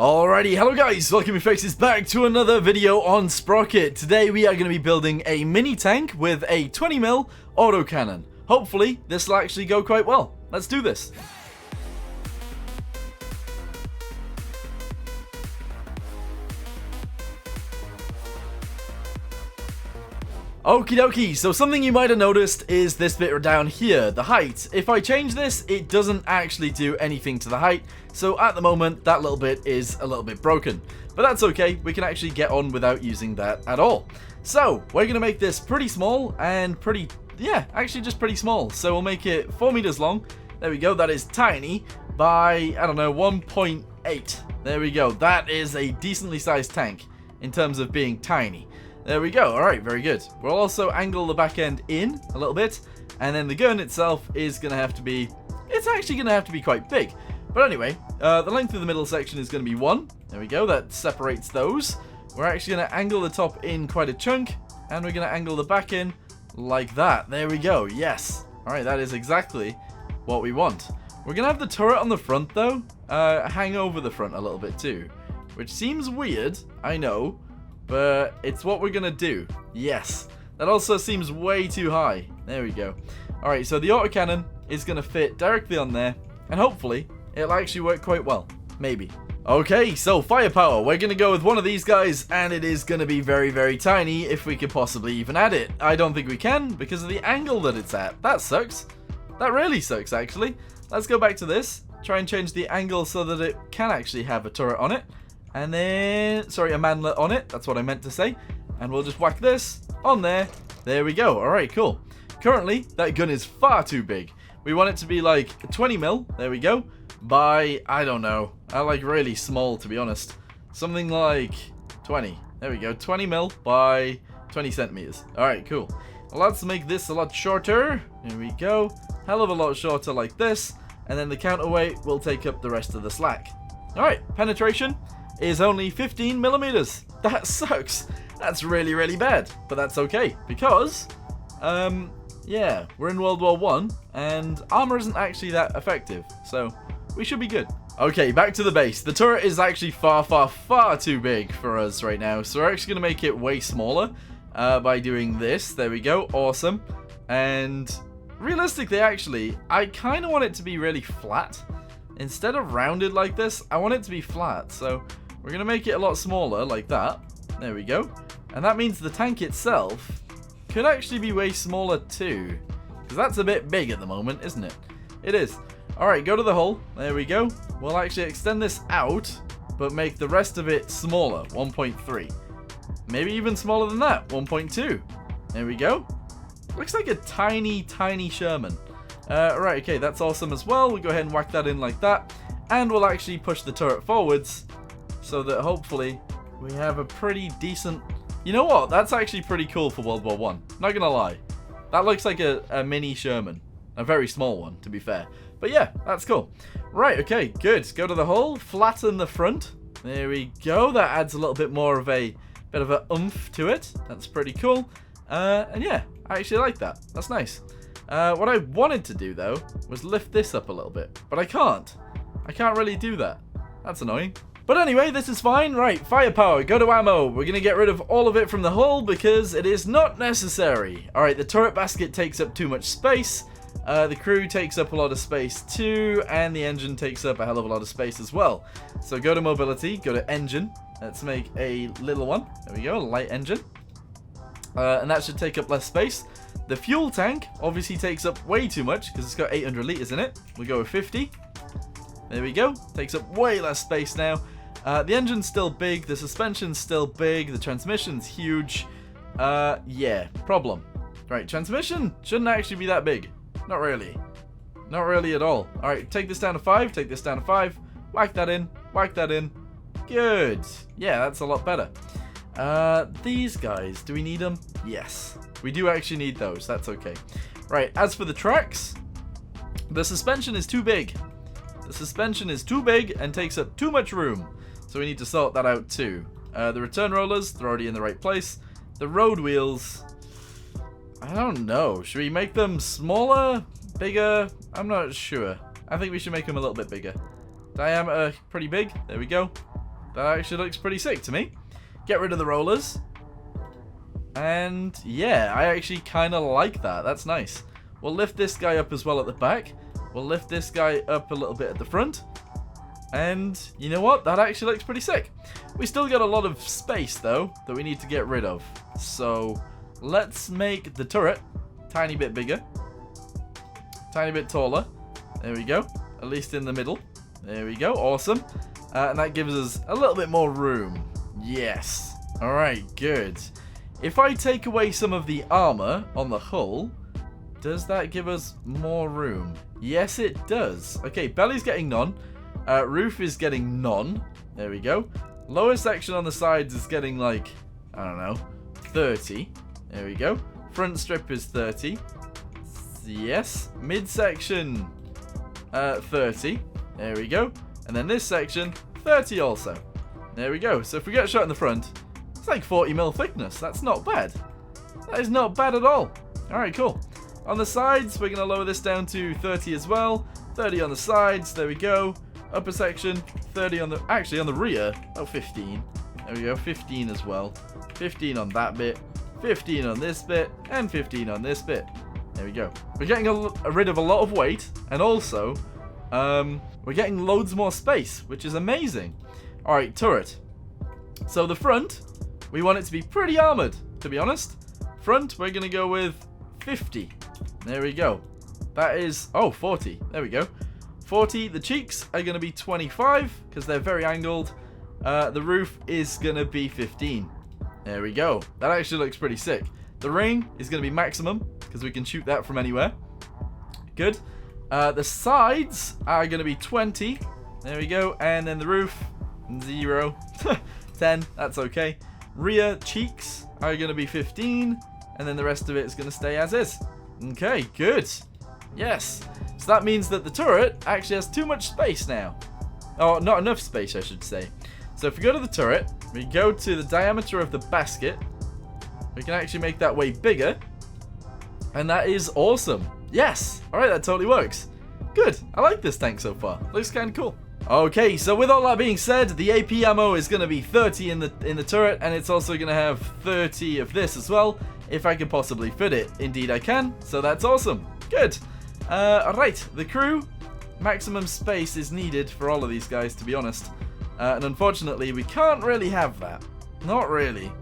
Alrighty, hello guys, welcome you faces back to another video on Sprocket. Today we are going to be building a mini tank with a 20mm autocannon. Hopefully this will actually go quite well. Let's do this. Okie dokie, so something you might have noticed is this bit down here, the height. If I change this, it doesn't actually do anything to the height, so at the moment that little bit is a little bit broken. But that's okay, we can actually get on without using that at all. So, we're going to make this pretty small and actually just pretty small. So we'll make it 4 meters long, there we go, that is tiny, by, I don't know, 1.8. There we go, that is a decently sized tank in terms of being tiny. There we go, alright, very good. We'll also angle the back end in a little bit, and then the gun itself is going to have to be, it's actually going to have to be quite big. But anyway, the length of the middle section is going to be 1. There we go, that separates those. We're actually going to angle the top in quite a chunk, and we're going to angle the back in like that. There we go, yes. Alright, that is exactly what we want. We're going to have the turret on the front, though, hang over the front a little bit too, which seems weird, I know. But it's what we're going to do. Yes. That also seems way too high. There we go. Alright, so the autocannon is going to fit directly on there. And hopefully, it'll actually work quite well. Maybe. Okay, so firepower. We're going to go with one of these guys. And it is going to be very, very tiny if we could possibly even add it. I don't think we can because of the angle that it's at. That sucks. That really sucks, actually. Let's go back to this. Try and change the angle so that it can actually have a turret on it. And then, sorry, a manlet on it. That's what I meant to say. And we'll just whack this on there. There we go. All right, cool. Currently, that gun is far too big. We want it to be like 20mm. There we go. By, I don't know. I like really small, to be honest. Something like 20. There we go. 20mm by 20 centimeters. All right, cool. Well, let's make this a lot shorter. There we go. Hell of a lot shorter like this. And then the counterweight will take up the rest of the slack. All right, penetration is only 15 millimeters. That sucks. That's really, really bad. But that's okay because, yeah, we're in World War I and armor isn't actually that effective. So we should be good. Okay, back to the base. The turret is actually far, far, far too big for us right now. So we're actually going to make it way smaller by doing this. There we go. Awesome. And realistically, actually, I kind of want it to be really flat. Instead of rounded like this, I want it to be flat. So we're going to make it a lot smaller, like that. There we go. And that means the tank itself could actually be way smaller too. Because that's a bit big at the moment, isn't it? It is. Alright, go to the hull. There we go. We'll actually extend this out, but make the rest of it smaller, 1.3. Maybe even smaller than that, 1.2. There we go. Looks like a tiny, tiny Sherman. Right, okay, that's awesome as well. We'll go ahead and whack that in like that. And we'll actually push the turret forwards, so that hopefully we have a pretty decent... You know what? That's actually pretty cool for World War I. Not gonna lie. That looks like a mini Sherman. A very small one, to be fair. But yeah, that's cool. Right, okay, good. Go to the hull, flatten the front. There we go. That adds a little bit more of a bit of a oomph to it. That's pretty cool. And yeah, I actually like that. That's nice. What I wanted to do, though, was lift this up a little bit. But I can't. I can't really do that. That's annoying. But anyway, this is fine. Right, firepower, go to ammo. We're going to get rid of all of it from the hull because it is not necessary. Alright, the turret basket takes up too much space. The crew takes up a lot of space too. And the engine takes up a hell of a lot of space as well. So go to mobility, go to engine. Let's make a little one. There we go, a light engine. And that should take up less space. The fuel tank obviously takes up way too much because it's got 800 liters in it. We'll go with 50. There we go. Takes up way less space now. The engine's still big. The suspension's still big. The transmission's huge. Yeah, problem. Right, transmission shouldn't actually be that big. Not really. Not really at all. Alright, take this down to 5. Take this down to 5. Whack that in. Whack that in. Good. Yeah, that's a lot better. These guys, do we need them? Yes. We do actually need those. That's okay. Right, as for the tracks, the suspension is too big. The suspension is too big and takes up too much room. So we need to sort that out too. The return rollers, they're already in the right place. The road wheels, I don't know. Should we make them smaller? Bigger? I'm not sure. I think we should make them a little bit bigger. Diameter, pretty big. There we go. That actually looks pretty sick to me. Get rid of the rollers. And yeah, I actually kind of like that. That's nice. We'll lift this guy up as well at the back. We'll lift this guy up a little bit at the front. And you know what? That actually looks pretty sick. We still got a lot of space though that we need to get rid of. So let's make the turret a tiny bit bigger. Tiny bit taller. There we go. At least in the middle. There we go. Awesome. And that gives us a little bit more room. Yes. Alright, good. If I take away some of the armor on the hull, does that give us more room? Yes, it does. Okay, belly's getting none. Roof is getting none. There we go. Lower section on the sides is getting like, I don't know, 30. There we go. Front strip is 30. Yes. Midsection, 30. There we go. And then this section, 30 also. There we go. So if we get a shot in the front, it's like 40mm thickness. That's not bad. That is not bad at all. Alright, cool. On the sides, we're going to lower this down to 30 as well. 30 on the sides. There we go. Upper section, 30 on the... Actually, on the rear, oh, 15. There we go. 15 as well. 15 on that bit. 15 on this bit. And 15 on this bit. There we go. We're getting rid of a lot of weight. And also, we're getting loads more space, which is amazing. Alright, turret. So the front, we want it to be pretty armored, to be honest. Front, we're going to go with 50. There we go. That is... Oh, 40. There we go. 40. The cheeks are going to be 25, because they're very angled. The roof is going to be 15. There we go. That actually looks pretty sick. The ring is going to be maximum, because we can shoot that from anywhere. Good. The sides are going to be 20. There we go. And then the roof, 0. 10. That's okay. Rear cheeks are going to be 15. And then the rest of it is going to stay as is. Okay, good. Yes. So that means that the turret actually has too much space now. Oh, not enough space, I should say. So if we go to the turret, we go to the diameter of the basket. We can actually make that way bigger. And that is awesome. Yes. Alright, that totally works. Good. I like this tank so far. Looks kind of cool. Okay, so with all that being said, the AP ammo is going to be 30 in the turret, and it's also going to have 30 of this as well, if I can possibly fit it. Indeed I can, so that's awesome. Good. Alright, the crew, maximum space is needed for all of these guys, to be honest. And unfortunately, we can't really have that. Not really.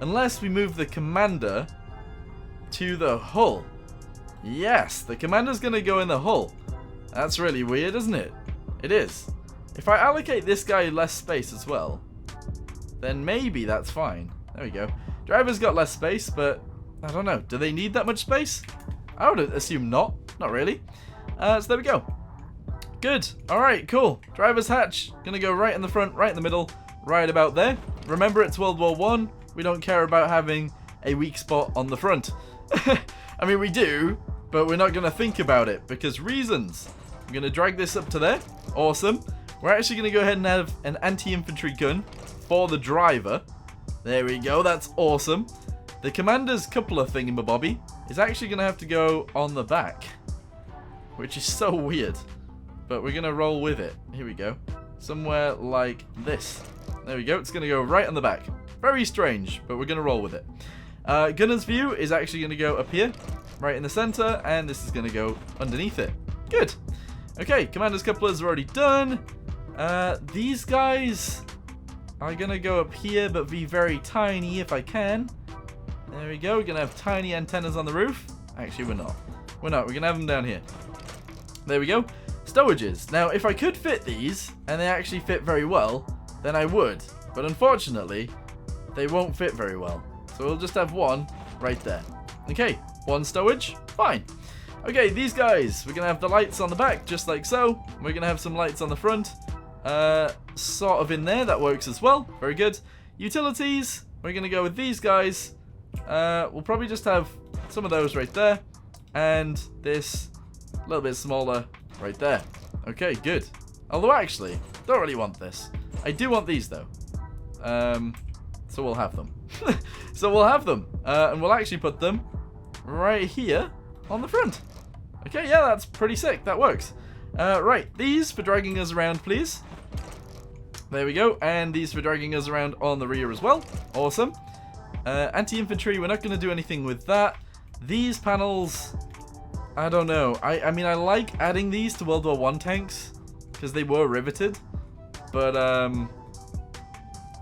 Unless we move the commander to the hull. Yes, the commander's going to go in the hull. That's really weird, isn't it? It is. If I allocate this guy less space as well, then maybe that's fine. There we go. Driver's got less space, but I don't know. Do they need that much space? I would assume not. Not really. So there we go. Good. Alright, cool. Driver's hatch. Gonna go right in the front, right in the middle, right about there. Remember, it's World War I. We don't care about having a weak spot on the front. I mean, we do, but we're not gonna think about it because reasons. I'm gonna drag this up to there. Awesome. We're actually going to go ahead and have an anti-infantry gun for the driver. There we go. That's awesome. The commander's coupler thingamabobby is actually going to have to go on the back, which is so weird. But we're going to roll with it. Here we go. Somewhere like this. There we go. It's going to go right on the back. Very strange, but we're going to roll with it. Gunner's view is actually going to go up here, right in the center, and this is going to go underneath it. Good. Okay, commander's couplers are already done. These guys are going to go up here, but be very tiny if I can. There we go. We're going to have tiny antennas on the roof. Actually, we're not. We're not. We're going to have them down here. There we go. Stowages. Now, if I could fit these, and they actually fit very well, then I would. But unfortunately, they won't fit very well. So we'll just have one right there. Okay, one stowage. Fine. Okay, these guys, we're going to have the lights on the back, just like so. We're going to have some lights on the front. Sort of in there, that works as well. Very good. Utilities, we're going to go with these guys. We'll probably just have some of those right there. And this a little bit smaller right there. Okay, good. Although actually, don't really want this. I do want these though. So we'll have them. So we'll have them. And we'll actually put them right here on the front. Okay, yeah, that's pretty sick. That works. Right, these for dragging us around, please. There we go. And these for dragging us around on the rear as well. Awesome. Anti-infantry, we're not going to do anything with that. These panels, I don't know. I mean, I like adding these to World War I tanks because they were riveted. But I'm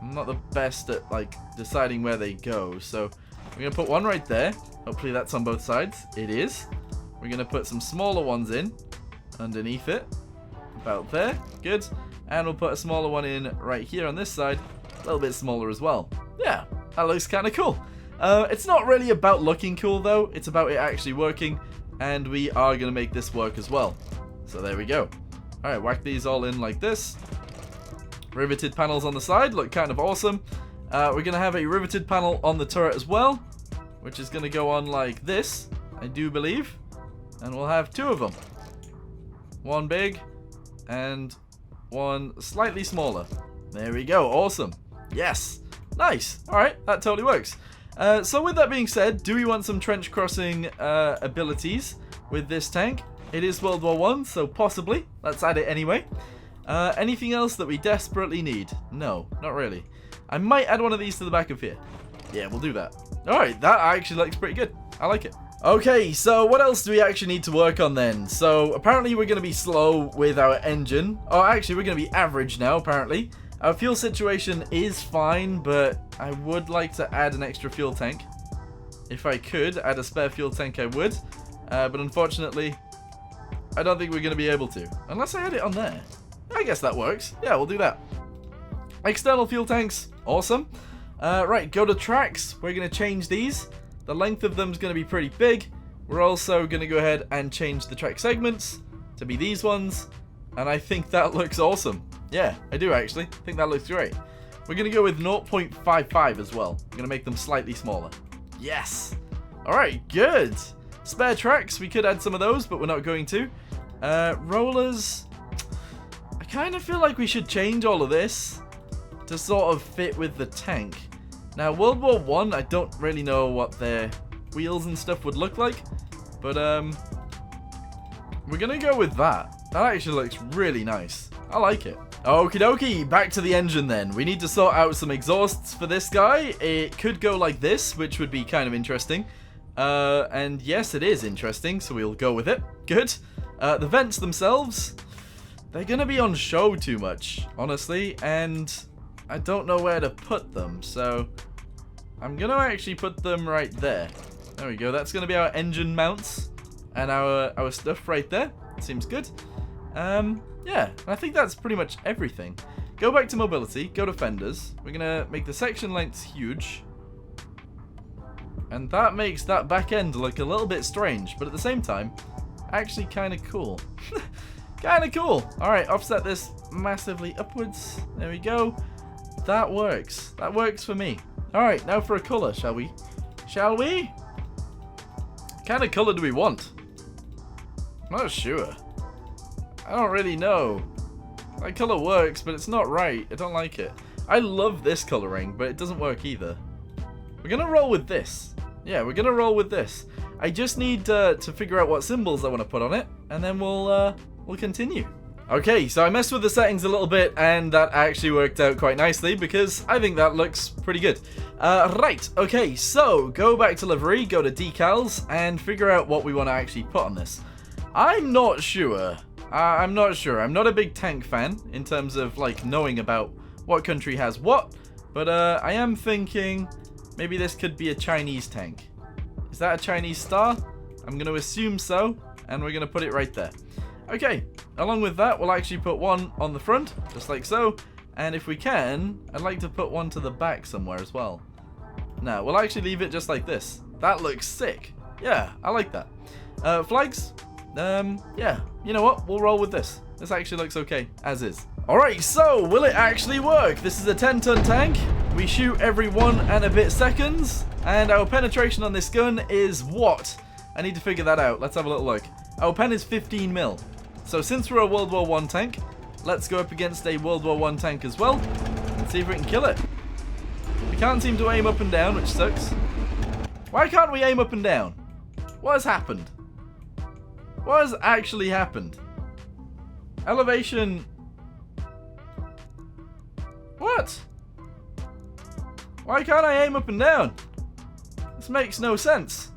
not the best at, like, deciding where they go. So we're going to put one right there. Hopefully that's on both sides. It is. We're going to put some smaller ones in underneath it. About there. Good. And we'll put a smaller one in right here on this side. A little bit smaller as well. Yeah, that looks kind of cool. It's not really about looking cool, though. It's about it actually working. And we are going to make this work as well. So there we go. Alright, whack these all in like this. Riveted panels on the side. Look kind of awesome. We're going to have a riveted panel on the turret as well. Which is going to go on like this, I do believe. And we'll have two of them. One big and one slightly smaller. There we go. Awesome. Yes. Nice. Alright, that totally works. So with that being said, do we want some trench crossing abilities with this tank? It is World War I, so possibly. Let's add it anyway. Anything else that we desperately need? No, not really. I might add one of these to the back of here. Yeah, we'll do that. Alright, that actually looks pretty good. I like it. Okay, so what else do we actually need to work on then? So apparently we're going to be slow with our engine. Oh, actually we're going to be average now, apparently. Our fuel situation is fine, but I would like to add an extra fuel tank. If I could add a spare fuel tank, I would. But unfortunately, I don't think we're going to be able to. Unless I add it on there. I guess that works. Yeah, we'll do that. External fuel tanks. Awesome. Right, go to tracks. We're going to change these. The length of them is going to be pretty big. We're also going to go ahead and change the track segments to be these ones. And I think that looks awesome. Yeah, I do actually. I think that looks great. We're going to go with 0.55 as well. We're going to make them slightly smaller. Yes. Alright, good. Spare tracks. We could add some of those, but we're not going to. Rollers. I kind of feel like we should change all of this to sort of fit with the tank. Now, World War I don't really know what their wheels and stuff would look like, but we're going to go with that. That actually looks really nice. I like it. Okie dokie, back to the engine then. We need to sort out some exhausts for this guy. It could go like this, which would be kind of interesting. And yes, it is interesting, so we'll go with it. Good. The vents themselves, they're going to be on show too much, honestly, and I don't know where to put them, so I'm going to actually put them right there. There we go. That's going to be our engine mounts and our stuff right there. Seems good. Yeah, I think that's pretty much everything. Go back to mobility, go to fenders. We're going to make the section lengths huge. And that makes that back end look a little bit strange, but at the same time, actually kind of cool. Kind of cool. Alright, offset this massively upwards. There we go. That works. That works for me. Alright, now for a colour, shall we? Shall we? What kind of colour do we want? I'm not sure. I don't really know. That colour works, but it's not right. I don't like it. I love this colouring, but it doesn't work either. We're going to roll with this. Yeah, we're going to roll with this. I just need to figure out what symbols I want to put on it, and then we'll continue. Okay, so I messed with the settings a little bit, and that actually worked out quite nicely, because I think that looks pretty good. Right, okay, so go back to livery, go to decals, and figure out what we want to actually put on this. I'm not sure. I'm not sure. I'm not a big tank fan, in terms of, like, knowing about what country has what, but I am thinking maybe this could be a Chinese tank. Is that a Chinese star? I'm going to assume so, and we're going to put it right there. Okay, along with that, we'll actually put one on the front, just like so. And if we can, I'd like to put one to the back somewhere as well. No, we'll actually leave it just like this. That looks sick. Yeah, I like that. Flags? Yeah, you know what? We'll roll with this. This actually looks okay, as is. Alright, so, will it actually work? This is a 10-ton tank. We shoot every 1 and a bit seconds. And our penetration on this gun is what? I need to figure that out. Let's have a little look. Our pen is 15 mil. So since we're a World War I tank, let's go up against a World War I tank as well and see if we can kill it. We can't seem to aim up and down, which sucks. Why can't we aim up and down? What has happened? What has actually happened? Elevation... What? Why can't I aim up and down? This makes no sense.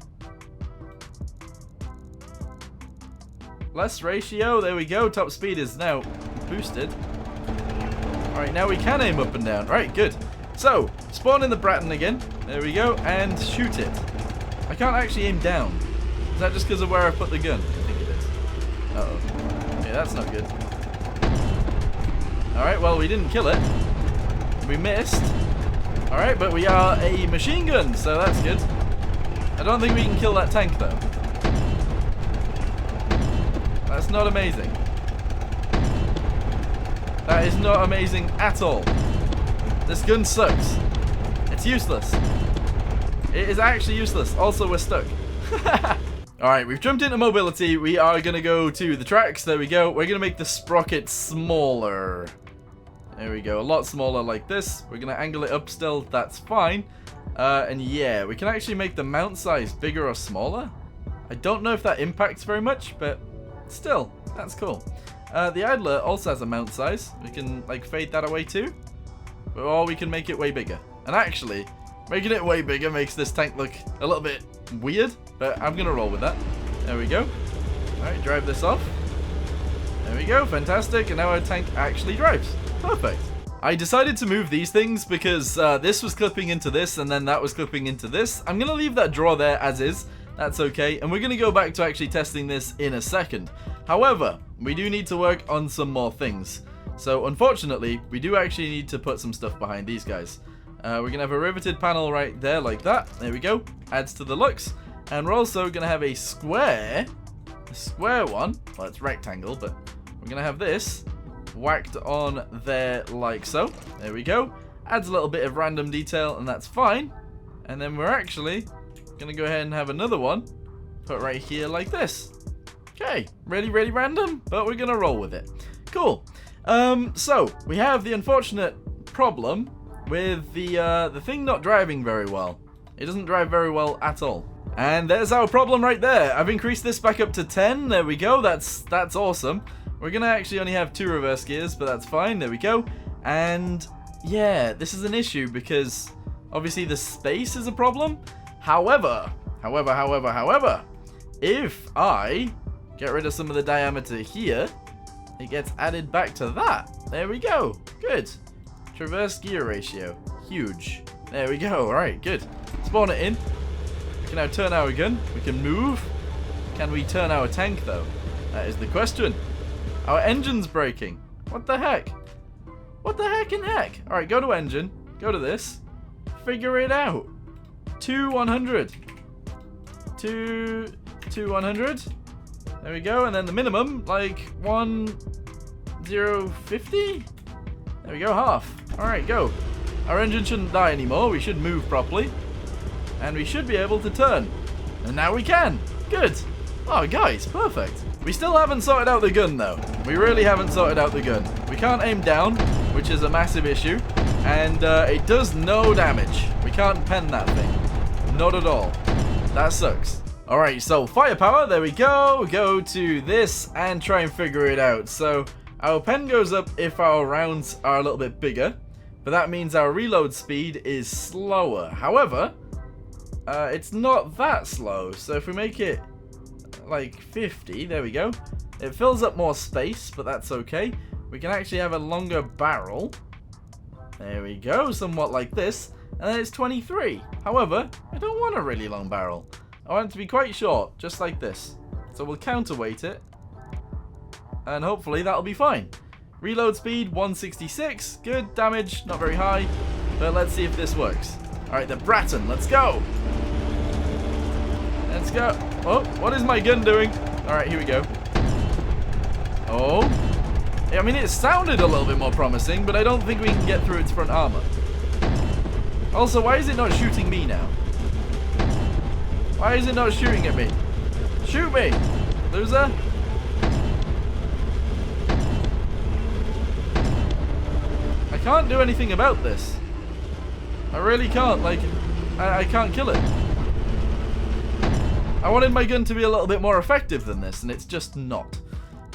Less ratio, there we go. Top speed is now boosted. Alright, now we can aim up and down. Right, good. So, spawn in the Bratton again. There we go, and shoot it. I can't actually aim down. Is that just because of where I put the gun? I think it is. Uh-oh. Okay, that's not good. Alright, well, we didn't kill it. We missed. Alright, but we are a machine gun, so that's good. I don't think we can kill that tank, though. That's not amazing. That is not amazing at all. This gun sucks. It's useless. It is actually useless. Also, we're stuck. Alright, we've jumped into mobility. We are going to go to the tracks. There we go. We're going to make the sprocket smaller. There we go. A lot smaller like this. We're going to angle it up still. That's fine. And yeah, we can actually make the mount size bigger or smaller. I don't know if that impacts very much, but still, that's cool. The idler also has a mount size. We can like fade that away too. Or we can make it way bigger. And actually, making it way bigger makes this tank look a little bit weird, but I'm going to roll with that. There we go. Alright, drive this off. There we go, fantastic. And now our tank actually drives. Perfect. I decided to move these things because this was clipping into this and then that was clipping into this. I'm going to leave that drawer there as is. That's okay. And we're going to go back to actually testing this in a second. However, we do need to work on some more things. So unfortunately, we do actually need to put some stuff behind these guys. We're going to have a riveted panel right there like that. There we go. Adds to the looks. And we're also going to have a square one. Well, it's rectangle, but we're going to have this whacked on there like so. There we go. Adds a little bit of random detail, and that's fine. And then we're actually going to go ahead and have another one put right here like this. Okay, really random, but we're going to roll with it. Cool. So we have the unfortunate problem with the thing not driving very well. It doesn't drive very well at all. And there's our problem right there. I've increased this back up to 10. There we go. That's awesome. We're going to actually only have 2 reverse gears, but that's fine. There we go. And yeah, this is an issue because obviously the space is a problem. However, if I get rid of some of the diameter here, it gets added back to that. There we go. Good. Traverse gear ratio. Huge. There we go. All right, good. Spawn it in. We can now turn our gun. We can move. Can we turn our tank, though? That is the question. Our engine's braking. What the heck? What the heck in heck? All right, go to engine. Go to this. Figure it out. 100. 100. There we go. And then the minimum, like 1050. There we go, half. All right, go. Our engine shouldn't die anymore. We should move properly. And we should be able to turn. And now we can. Good. Oh, guys, perfect. We still haven't sorted out the gun, though. We really haven't sorted out the gun. We can't aim down, which is a massive issue. And it does no damage. We can't pen that thing. Not at all. That sucks. Alright, so firepower, there we go. Go to this and try and figure it out. So our pen goes up if our rounds are a little bit bigger. But that means our reload speed is slower. However, it's not that slow. So if we make it like 50, there we go. It fills up more space, but that's okay. We can actually have a longer barrel. There we go, somewhat like this. And then it's 23. However, I don't want a really long barrel. I want it to be quite short, just like this. So we'll counterweight it. And hopefully that'll be fine. Reload speed, 166. Good, damage, not very high. But let's see if this works. Alright, the Bratton, let's go. Let's go. Oh, what is my gun doing? Alright, here we go. Oh. I mean, it sounded a little bit more promising, but I don't think we can get through its front armor. Also, why is it not shooting me now? Why is it not shooting at me? Shoot me, loser. I can't do anything about this. I really can't, like, I can't kill it. I wanted my gun to be a little bit more effective than this, and it's just not.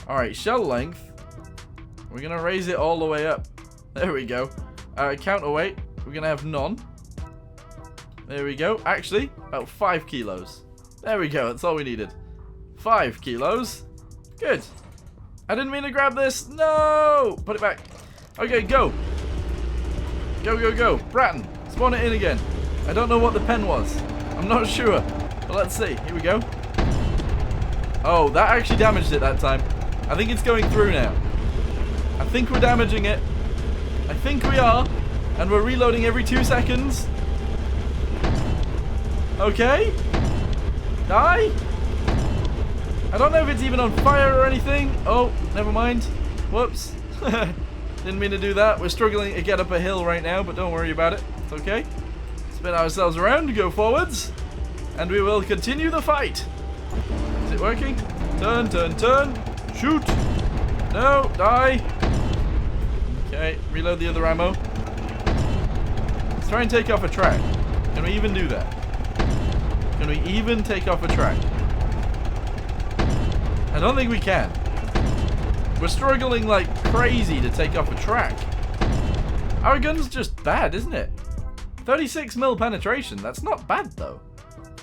Alright, shell length. We're going to raise it all the way up. There we go. Counterweight. We're going to have none. There we go. Actually, about 5 kilos. There we go. That's all we needed. 5 kilos. Good. I didn't mean to grab this. No! Put it back. Okay, go. Go, go, go. Bratton, spawn it in again. I don't know what the pen was. I'm not sure. But let's see. Here we go. Oh, that actually damaged it that time. I think it's going through now. I think we're damaging it. I think we are. And we're reloading every 2 seconds. Okay. Die. I don't know if it's even on fire or anything. Oh, never mind. Whoops. Didn't mean to do that. We're struggling to get up a hill right now, but don't worry about it. It's okay. Spin ourselves around, go forwards, and we will continue the fight. Is it working? Turn, turn, turn. Shoot. No, die. Okay, reload the other ammo. Let's try and take off a track. Can we even do that? Can we even take off a track? I don't think we can. We're struggling like crazy to take off a track. Our gun's just bad, isn't it? 36 mil penetration. That's not bad though.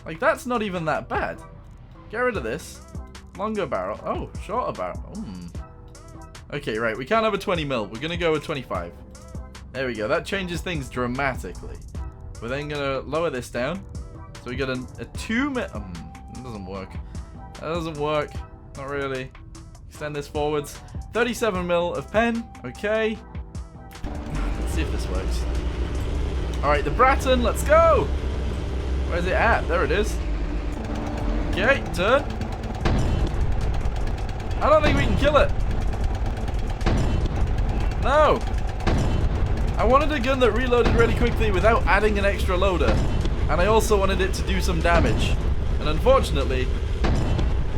Like that's not even that bad. Get rid of this. Longer barrel. Oh, shorter barrel. Okay, right. We can't have a 20 mil. We're gonna go with 25. There we go. That changes things dramatically. We're then gonna lower this down. So we got a 2 mil. That doesn't work. That doesn't work. Not really. Extend this forwards. 37 mil of pen. Okay. Let's see if this works. Alright, the Bratton. Let's go. Where's it at? There it is. Okay, turn. I don't think we can kill it. No. I wanted a gun that reloaded really quickly without adding an extra loader. And I also wanted it to do some damage. And unfortunately,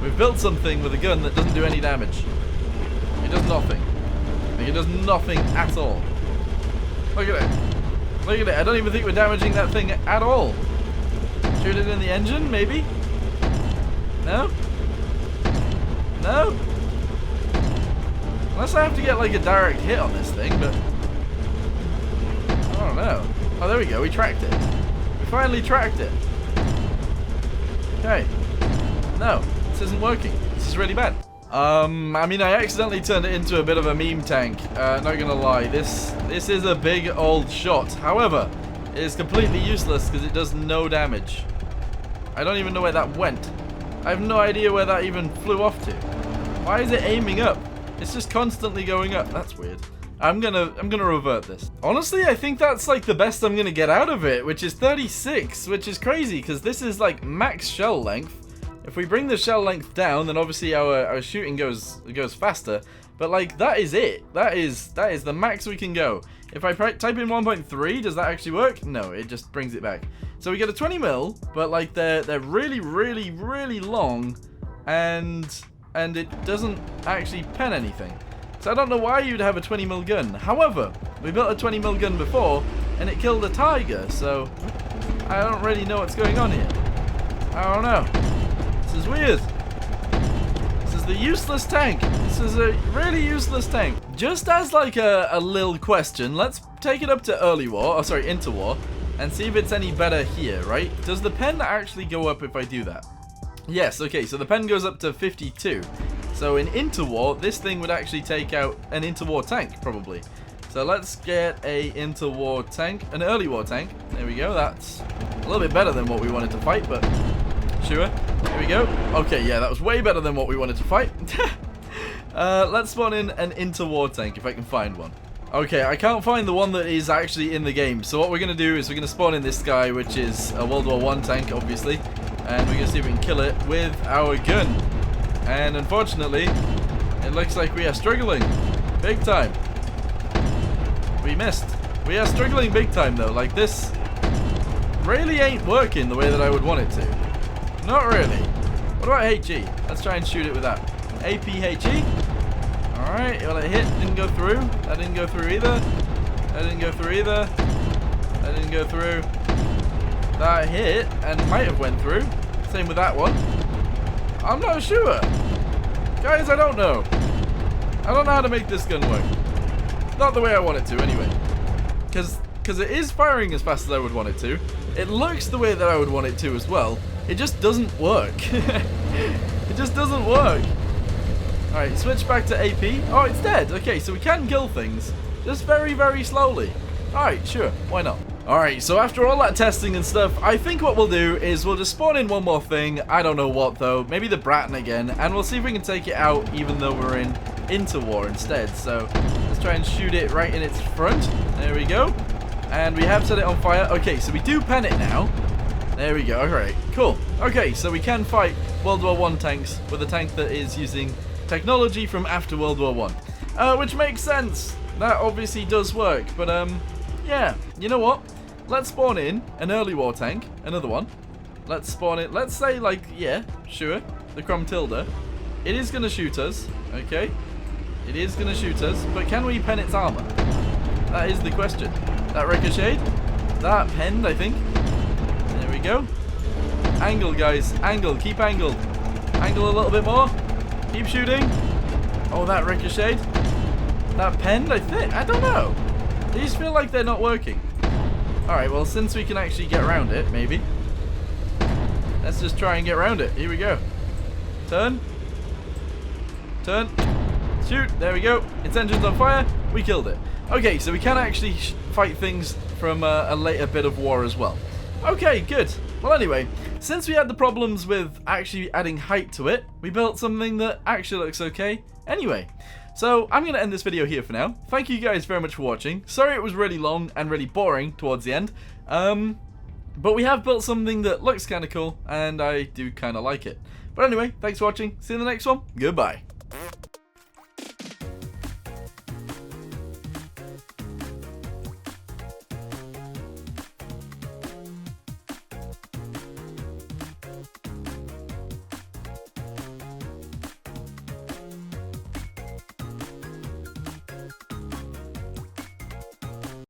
we've built something with a gun that doesn't do any damage. It does nothing. Like, it does nothing at all. Look at it. Look at it. I don't even think we're damaging that thing at all. Shoot it in the engine, maybe? No? No? Unless I have to get like a direct hit on this thing, but I don't know. Oh, there we go. We tracked it. We finally tracked it. Okay. No. This isn't working. This is really bad. I mean, I accidentally turned it into a bit of a meme tank. Not gonna lie. This is a big old shot. However, it is completely useless because it does no damage. I don't even know where that went. I have no idea where that even flew off to. Why is it aiming up? It's just constantly going up. That's weird. I'm gonna revert this. Honestly, I think that's like the best I'm gonna get out of it, which is 36, which is crazy because this is like max shell length. If we bring the shell length down, then obviously our shooting goes faster. But like that is it. That is the max we can go. If I type in 1.3, does that actually work? No, it just brings it back. So we get a 20 mil, but like they're really, really, really long, and it doesn't actually pen anything. So I don't know why you'd have a 20 mil gun. However, we built a 20 mil gun before, and it killed a tiger. So I don't really know what's going on here. I don't know. This is weird. This is the useless tank. This is a really useless tank. Just as like a little question, let's take it up to interwar, and see if it's any better here, right? Does the pen actually go up if I do that? Yes, okay, so the pen goes up to 52. So in interwar, this thing would actually take out an interwar tank, probably. So let's get a interwar tank, an early war tank. There we go, that's a little bit better than what we wanted to fight, but sure. Here we go. Okay, yeah, that was way better than what we wanted to fight. Let's spawn in an interwar tank, if I can find one. Okay, I can't find the one that is actually in the game. So what we're going to do is we're going to spawn in this guy, which is a World War I tank, obviously. And we're going to see if we can kill it with our gun. And unfortunately, it looks like we are struggling big time. We missed. We are struggling big time, though. Like, this really ain't working the way that I would want it to. Not really. What about HE? Let's try and shoot it with that. APHE. Alright, well, it hit. Didn't go through. That didn't go through either. That didn't go through either. That didn't go through. That hit and might have went through. Same with that one. I'm not sure. Guys, I don't know. I don't know how to make this gun work. Not the way I want it to, anyway. because it is firing as fast as I would want it to. It looks the way that I would want it to as well. It just doesn't work. It just doesn't work. Alright, switch back to AP. Oh, it's dead. Okay, so we can kill things. Just very, very slowly. Alright, sure. Why not? Alright, so after all that testing and stuff, I think what we'll do is we'll just spawn in one more thing. I don't know what, though. Maybe the Bratton again. And we'll see if we can take it out, even though we're in interwar instead. So let's try and shoot it right in its front. There we go. And we have set it on fire. Okay, so we do pen it now. There we go. Alright, cool. Okay, so we can fight World War I tanks with a tank that is using technology from after World War I. Which makes sense. That obviously does work. But, yeah. You know what? Let's spawn in an early war tank. Another one. Let's spawn it. Let's say, like, yeah, sure. The Chromtilda. It is going to shoot us. Okay. It is going to shoot us. But can we pen its armor? That is the question. That ricocheted. That penned, I think. There we go. Angle, guys. Angle. Keep angled. Angle a little bit more. Keep shooting. Oh, that ricocheted. That penned, I think. I don't know. These feel like they're not working. Alright, well, since we can actually get around it, maybe. Let's just try and get around it. Here we go. Turn. Turn. Shoot. There we go. Its engine's on fire. We killed it. Okay, so we can actually fight things from a later bit of war as well. Okay, good. Well, anyway, since we had the problems with actually adding height to it, we built something that actually looks okay anyway. So I'm going to end this video here for now. Thank you guys very much for watching. Sorry it was really long and really boring towards the end. But we have built something that looks kind of cool, and I do kind of like it. But anyway, thanks for watching. See you in the next one. Goodbye.